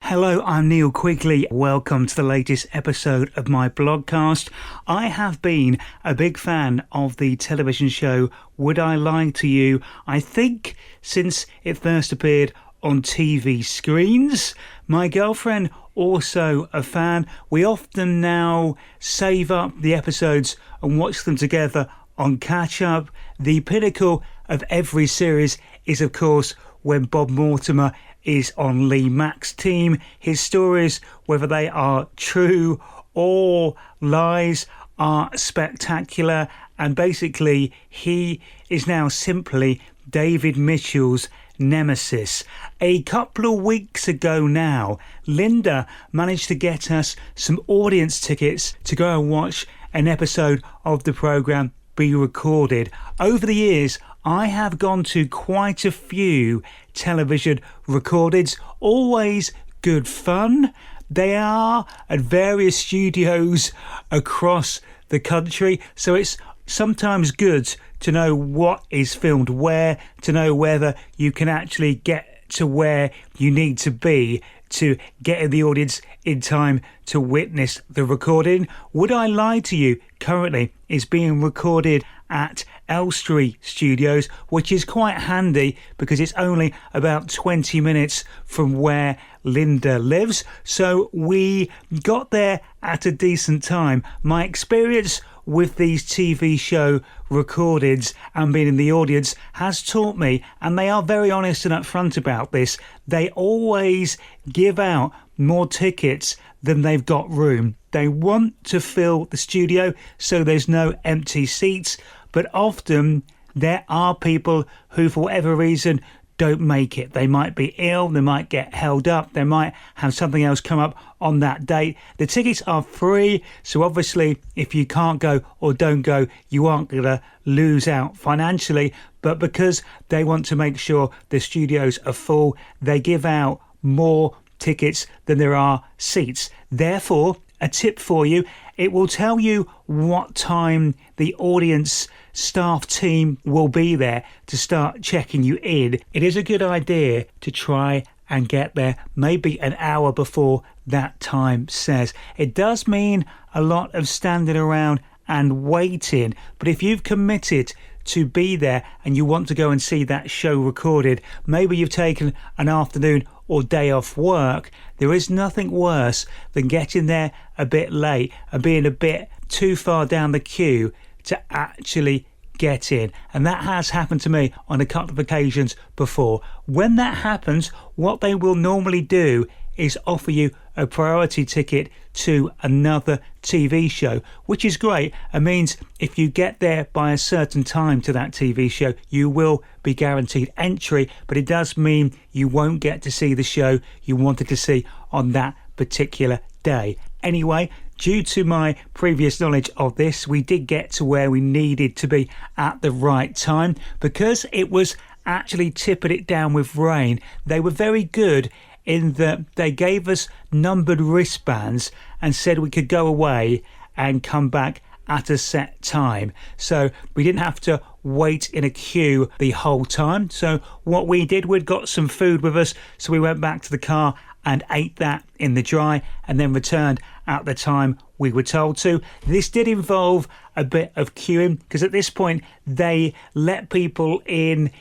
Hello, I'm Neil Quigley. Welcome to the latest episode of my Blogcast. I have been a big fan of the television show Would I Lie to You, I think since it first appeared on TV screens. My girlfriend also a fan. We often now save up the episodes and watch them together on catch up. The pinnacle of every series is, of course, when Bob Mortimer is on Lee Mack's team. His stories, whether they are true or lies, are spectacular, and basically he is now simply David Mitchell's nemesis. A couple of weeks ago now, Linda managed to get us some audience tickets to go and watch an episode of the programme be recorded. Over the years, I have gone to quite a few television recordings, always good fun. They are at various studios across the country, so it's sometimes good to know what is filmed where, to know whether you can actually get to where you need to be to get in the audience in time to witness the recording. Would I Lie to You currently is being recorded at Elstree Studios, which is quite handy because it's only about 20 minutes from where Linda lives. So we got there at a decent time. My experience with these TV show recordings and being in the audience has taught me, and they are very honest and upfront about this, they always give out more tickets than they've got room. They want to fill the studio so there's no empty seats, but often there are people who, for whatever reason, don't make it. They might be ill, they might get held up, they might have something else come up on that date. The tickets are free, so obviously if you can't go or don't go, you aren't going to lose out financially, but because they want to make sure the studios are full, they give out more tickets than there are seats. Therefore, a tip for you, it will tell you what time the audience staff team will be there to start checking you in. It is a good idea to try and get there maybe an hour before that time says. It does mean a lot of standing around and waiting, but if you've committed to be there and you want to go and see that show recorded, maybe you've taken an afternoon or day off work, there is nothing worse than getting there a bit late and being a bit too far down the queue to actually get in. And that has happened to me on a couple of occasions before. When that happens, what they will normally do is offer you a priority ticket to another TV show, which is great. It means if you get there by a certain time to that TV show, you will be guaranteed entry, but it does mean you won't get to see the show you wanted to see on that particular day. Anyway, due to my previous knowledge of this, we did get to where we needed to be at the right time. Because it was actually tipping it down with rain, they were very good in that they gave us numbered wristbands and said we could go away and come back at a set time. So we didn't have to wait in a queue the whole time. So what we did, we'd got some food with us, so we went back to the car and ate that in the dry and then returned at the time we were told to. This did involve a bit of queuing because at this point they let people in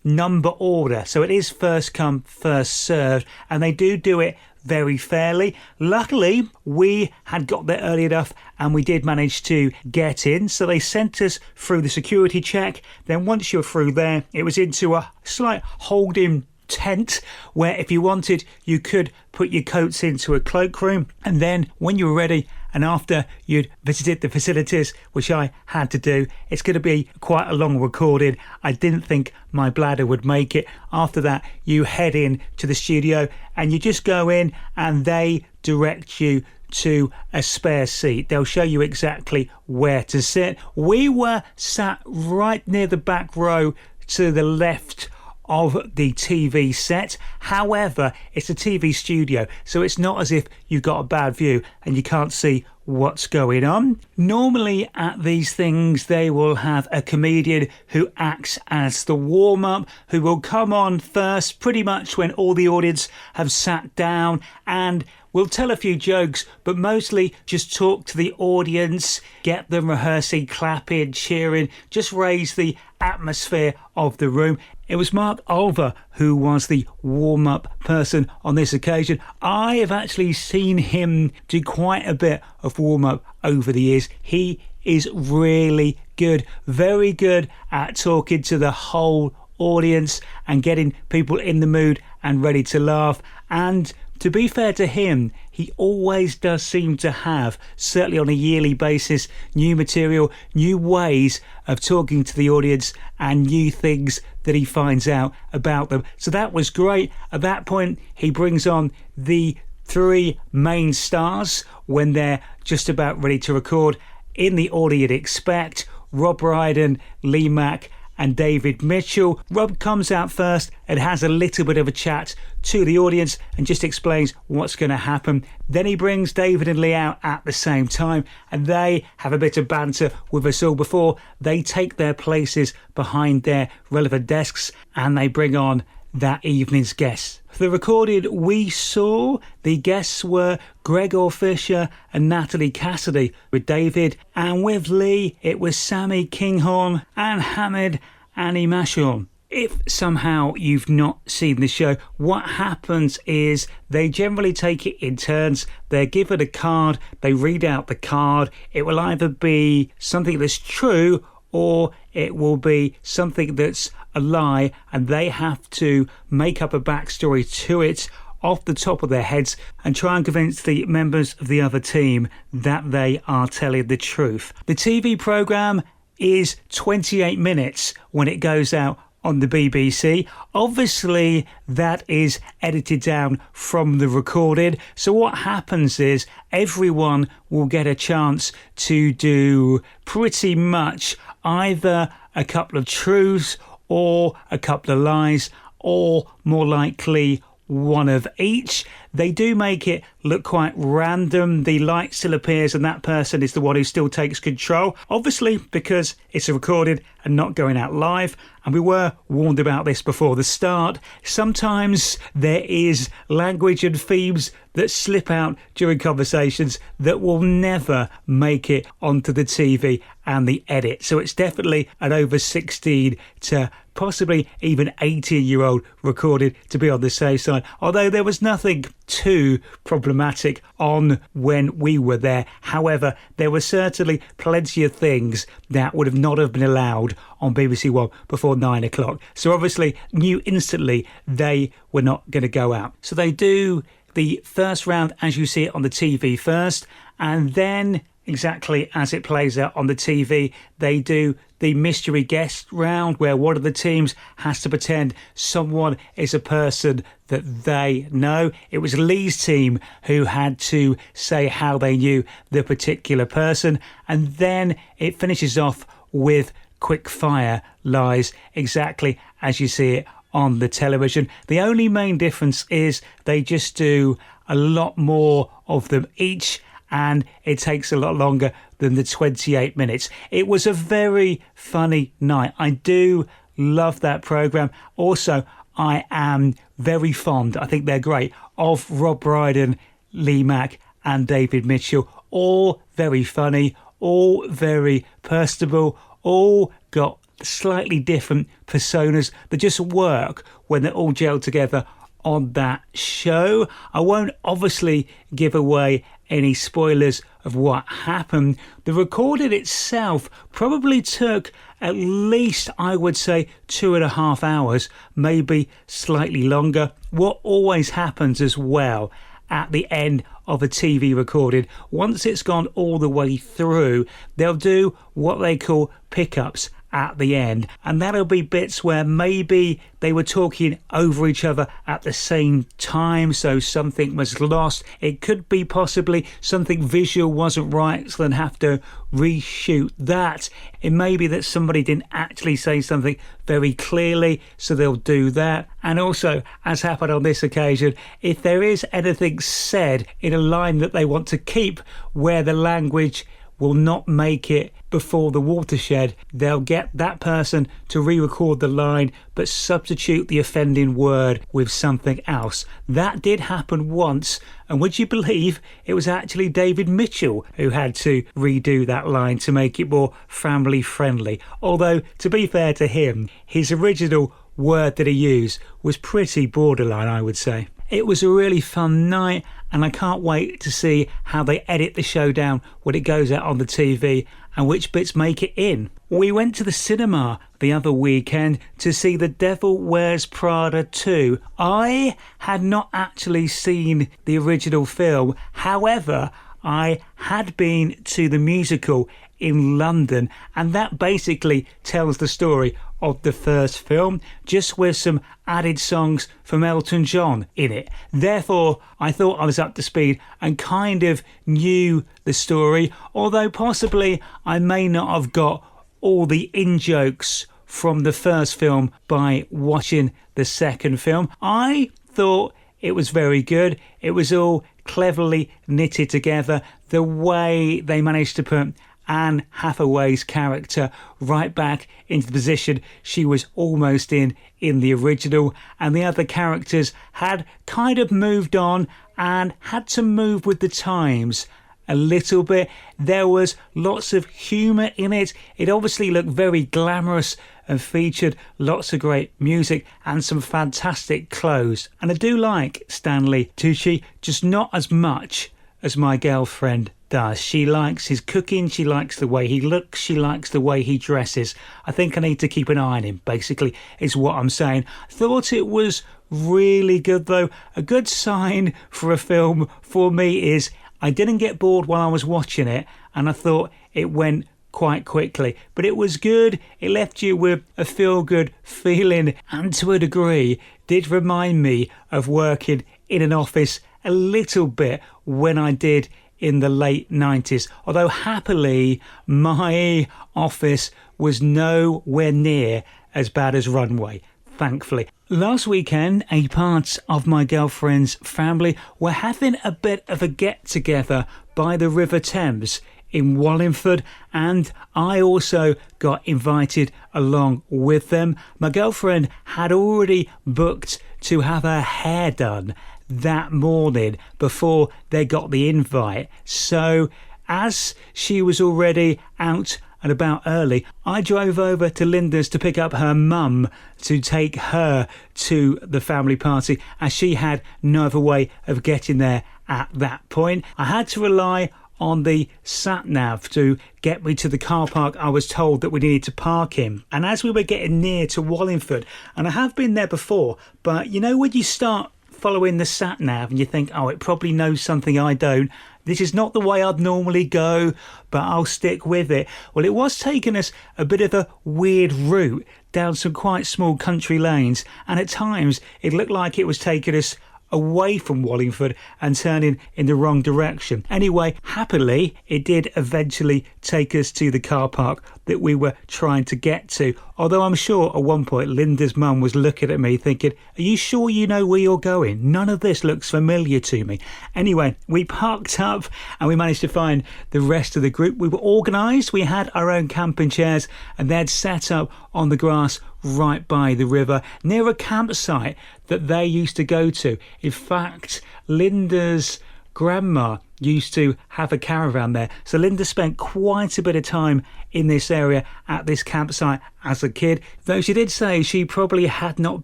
number order, so it is first come first served, and they do it very fairly. Luckily we had got there early enough and we did manage to get in, so they sent us through the security check. Then once you're through there, it was into a slight holding tent where if you wanted you could put your coats into a cloakroom, and then when you were ready and after you'd visited the facilities, which I had to do, it's going to be quite a long recording. I didn't think my bladder would make it. After that you head in to the studio and you just go in and they direct you to a spare seat. They'll show you exactly where to sit. We were sat right near the back row to the left of the TV set. However, it's a TV studio, so it's not as if you've got a bad view and you can't see what's going on. Normally at these things they will have a comedian who acts as the warm-up, who will come on first pretty much when all the audience have sat down, and will tell a few jokes, but mostly just talk to the audience, get them rehearsing, clapping, cheering, just raise the atmosphere of the room. It was Mark Olver who was the warm-up person on this occasion. I have actually seen him do quite a bit of warm-up over the years. He is really good, very good at talking to the whole audience and getting people in the mood and ready to laugh. And to be fair to him, he always does seem to have, certainly on a yearly basis, new material, new ways of talking to the audience and new things that he finds out about them. So that was great. At that point, he brings on the three main stars when they're just about ready to record in the order you'd expect: Rob Brydon, Lee Mack and David Mitchell. Rob comes out first and has a little bit of a chat to the audience and just explains what's going to happen. Then he brings David and Lee out at the same time, and they have a bit of banter with us all before they take their places behind their relevant desks and they bring on that evening's guests. For the recording we saw, the guests were Gregor Fisher and Natalie Cassidy. With David and with Lee, it was Sammy Kinghorn and Hamid Animashon. If somehow you've not seen the show, what happens is they generally take it in turns. They're given a card, they read out the card. It will either be something that's true or it will be something that's a lie, and they have to make up a backstory to it off the top of their heads and try and convince the members of the other team that they are telling the truth. The TV programme is 28 minutes when it goes out on the BBC. Obviously, that is edited down from the recording. So what happens is everyone will get a chance to do pretty much either a couple of truths or a couple of lies, or more likely one of each. They do make it look quite random. The light still appears and that person is the one who still takes control, obviously because it's a recorded and not going out live. And we were warned about this before the start. Sometimes there is language and themes that slip out during conversations that will never make it onto the TV and the edit. So it's definitely an over 16 to possibly even 18-year-old recorded to be on the safe side. Although there was nothing too problematic on when we were there. However, there were certainly plenty of things that would have not have been allowed on BBC One before 9 o'clock. So obviously knew instantly they were not going to go out. So they do the first round as you see it on the TV first, and then exactly as it plays out on the TV, they do the mystery guest round where one of the teams has to pretend someone is a person that they know. It was Lee's team who had to say how they knew the particular person, and then it finishes off with quick fire lies exactly as you see it on the television. The only main difference is they just do a lot more of them each, and it takes a lot longer than the 28 minutes. It was a very funny night. I do love that programme. Also, I am very fond, I think they're great, of Rob Brydon, Lee Mack and David Mitchell. All very funny, all very personable, all got slightly different personas that just work when they're all gelled together on that show. I won't obviously give away any spoilers of what happened. The recording itself probably took at least, I would say, 2.5 hours, maybe slightly longer. What always happens as well at the end of a TV recording, once it's gone all the way through, they'll do what they call pickups at the end, and that'll be bits where maybe they were talking over each other at the same time, so something was lost. It could be possibly something visual wasn't right, so they'll have to reshoot that. It may be that somebody didn't actually say something very clearly, so they'll do that. And also, as happened on this occasion, if there is anything said in a line that they want to keep where the language will not make it before the watershed, they'll get that person to re-record the line but substitute the offending word with something else. That did happen once, and would you believe it was actually David Mitchell who had to redo that line to make it more family friendly. Although, to be fair to him, his original word that he used was pretty borderline, I would say. It was a really fun night, and I can't wait to see how they edit the show down when it goes out on the TV and which bits make it in. We went to the cinema the other weekend to see The Devil Wears Prada 2. I had not actually seen the original film. However, I had been to the musical in London, and that basically tells the story of the first film, just with some added songs from Elton John in it. Therefore, I thought I was up to speed and kind of knew the story, although possibly I may not have got all the in-jokes from the first film by watching the second film. I thought it was very good. It was all cleverly knitted together. The way they managed to put Anne Hathaway's character right back into the position she was almost in the original, and the other characters had kind of moved on and had to move with the times a little bit. There was lots of humour in it. It obviously looked very glamorous and featured lots of great music and some fantastic clothes. And I do like Stanley Tucci, just not as much as my girlfriend does. She likes his cooking, she likes the way he looks, she likes the way he dresses. I think I need to keep an eye on him, basically, is what I'm saying. Thought it was really good though. A good sign for a film for me is I didn't get bored while I was watching it, and I thought it went quite quickly, but it was good. It left you with a feel-good feeling, and to a degree did remind me of working in an office a little bit when I did in the late 90s, although happily my office was nowhere near as bad as Runway, thankfully. Last weekend, a part of my girlfriend's family were having a bit of a get-together by the River Thames in Wallingford, and I also got invited along with them. My girlfriend had already booked to have her hair done that morning before they got the invite, so as she was already out and about early, I drove over to Linda's to pick up her mum to take her to the family party, as she had no other way of getting there at that point. I had to rely on the sat-nav to get me to the car park I was told that we needed to park in. And as we were getting near to Wallingford, and I have been there before, but you know when you start following the sat-nav and you think, oh, it probably knows something I don't, this is not the way I'd normally go, but I'll stick with it. Well, it was taking us a bit of a weird route down some quite small country lanes, and at times it looked like it was taking us away from Wallingford and turning in the wrong direction. Anyway, happily, it did eventually take us to the car park that we were trying to get to. Although I'm sure at one point Linda's mum was looking at me thinking, are you sure you know where you're going? None of this looks familiar to me. Anyway, we parked up and we managed to find the rest of the group. We were organised, we had our own camping chairs, and they'd set up on the grass right by the river near a campsite that they used to go to. In fact, Linda's grandma used to have a caravan there, so Linda spent quite a bit of time in this area at this campsite as a kid, though she did say she probably had not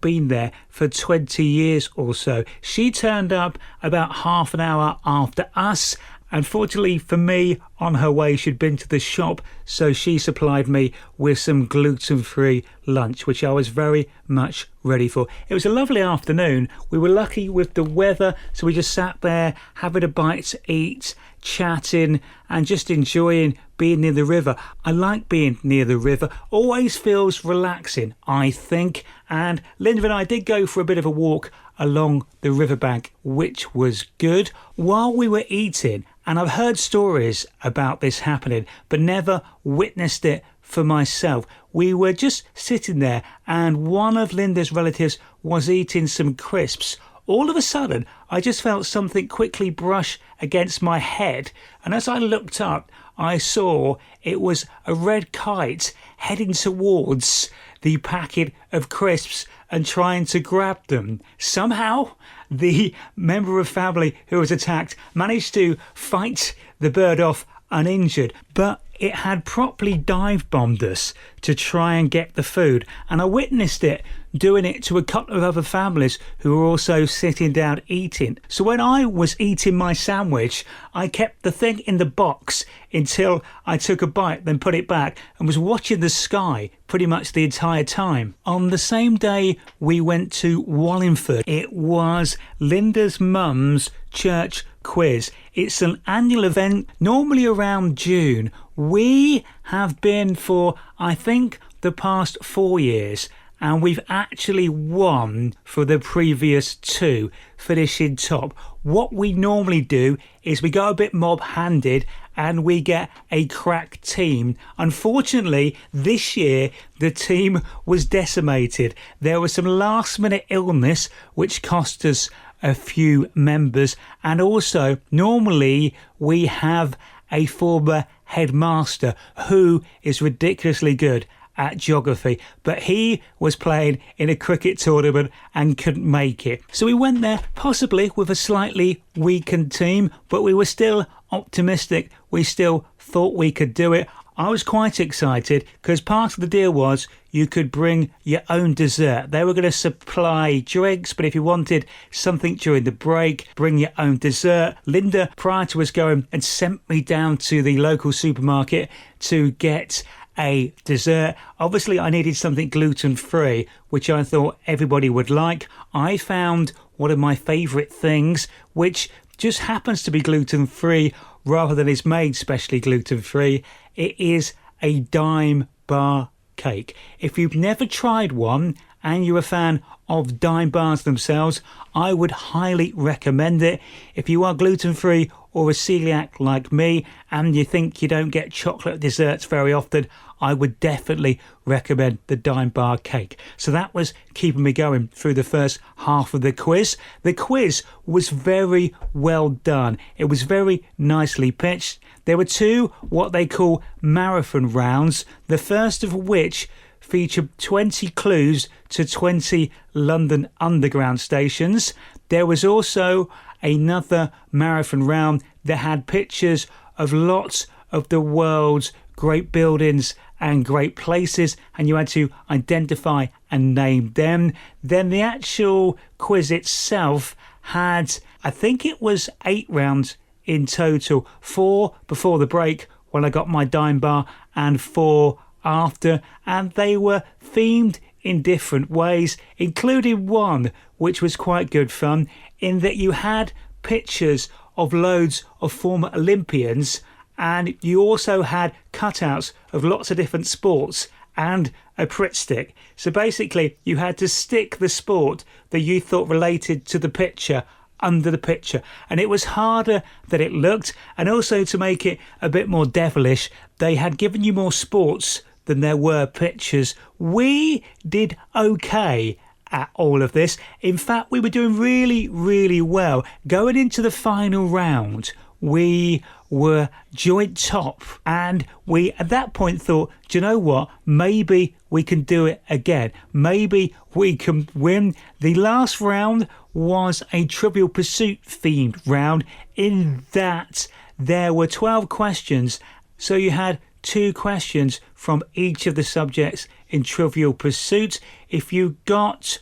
been there for 20 years or so. She turned up about half an hour after us, Unfortunately for me, on her way she'd been to the shop, so she supplied me with some gluten-free lunch, which I was very much ready for. It was a lovely afternoon. We were lucky with the weather, so we just sat there having a bite to eat, chatting and just enjoying being near the river. I like being near the river, always feels relaxing, I think. And Linda and I did go for a bit of a walk along the riverbank, which was good. While we were eating, and I've heard stories about this happening, but never witnessed it for myself, we were just sitting there and one of Linda's relatives was eating some crisps. All of a sudden, I just felt something quickly brush against my head, and as I looked up, I saw it was a red kite heading towards the packet of crisps and trying to grab them. Somehow, the member of family who was attacked managed to fight the bird off uninjured, but it had properly dive bombed us to try and get the food, and I witnessed it doing it to a couple of other families who were also sitting down eating. So when I was eating my sandwich, I kept the thing in the box until I took a bite, then put it back and was watching the sky pretty much the entire time. On the same day we went to Wallingford, it was Linda's mum's church quiz. It's an annual event, normally around June. We have been for, I think, the past 4 years, and we've actually won for the previous 2, finishing top. What we normally do is we go a bit mob-handed and we get a crack team. Unfortunately, this year the team was decimated. There was some last-minute illness which cost us a few members, and also normally we have a former headmaster who is ridiculously good at geography, but he was playing in a cricket tournament and couldn't make it. So we went there possibly with a slightly weakened team, but we were still optimistic. We still thought we could do it. I was quite excited because part of the deal was you could bring your own dessert. They were going to supply drinks, but if you wanted something during the break, bring your own dessert. Linda, prior to us going, had sent me down to the local supermarket to get a dessert. Obviously, I needed something gluten-free, which I thought everybody would like. I found one of my favourite things, which just happens to be gluten-free rather than is made specially gluten-free. It is a Dime bar cake. If you've never tried one and you're a fan of Dime bars themselves, I would highly recommend it. If you are gluten-free or a celiac like me and you think you don't get chocolate desserts very often, I would definitely recommend the Dime bar cake. So that was keeping me going through the first half of the quiz. The quiz was very well done. It was very nicely pitched. There were 2 what they call marathon rounds, the first of which featured 20 clues to 20 London Underground stations. There was also another marathon round that had pictures of lots of the world's great buildings and great places, and you had to identify and name them. Then the actual quiz itself had, I think it was 8 rounds in total, 4 before the break when I got my Dime bar and 4 after, and they were themed in different ways, including one which was quite good fun in that you had pictures of loads of former Olympians, and you also had cutouts of lots of different sports and a Pritt stick. So basically you had to stick the sport that you thought related to the picture under the picture, and it was harder than it looked. And also, to make it a bit more devilish, they had given you more sports than there were pictures. We did okay at all of this. In fact, we were doing really, really well. Going into the final round, we were joint top, and we at that point thought, do you know what, maybe we can do it again, maybe we can win. The last round was a Trivial Pursuit themed round in that there were 12 questions, so you had 2 questions from each of the subjects in Trivial Pursuit. If you got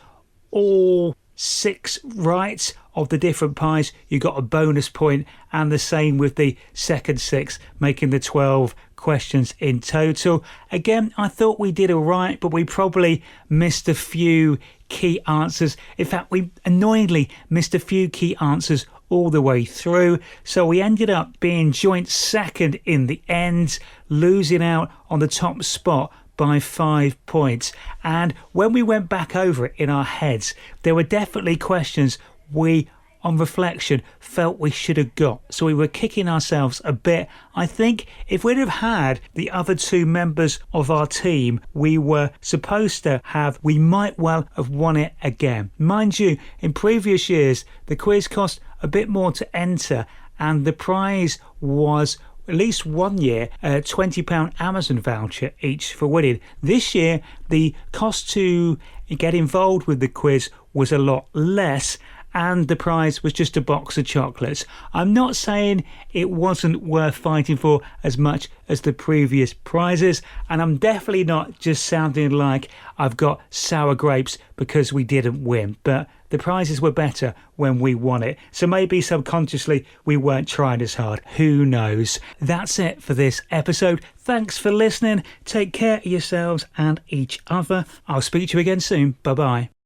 all 6 right of the different pies, you got a bonus point, and the same with the second 6, making the 12 questions in total. Again, I thought we did all right, but we probably missed a few key answers. In fact, we annoyingly missed a few key answers all the way through, so we ended up being joint second in the end, losing out on the top spot by 5 points. And when we went back over it in our heads, there were definitely questions we, on reflection, felt we should have got. So we were kicking ourselves a bit. I think if we'd have had the other 2 members of our team we were supposed to have, we might well have won it again. Mind you, in previous years, the quiz cost a bit more to enter, and the prize was, at least one year, a £20 Amazon voucher each for winning. This year, the cost to get involved with the quiz was a lot less, and the prize was just a box of chocolates. I'm not saying it wasn't worth fighting for as much as the previous prizes, and I'm definitely not just sounding like I've got sour grapes because we didn't win, but the prizes were better when we won it. So maybe subconsciously we weren't trying as hard. Who knows? That's it for this episode. Thanks for listening. Take care of yourselves and each other. I'll speak to you again soon. Bye-bye.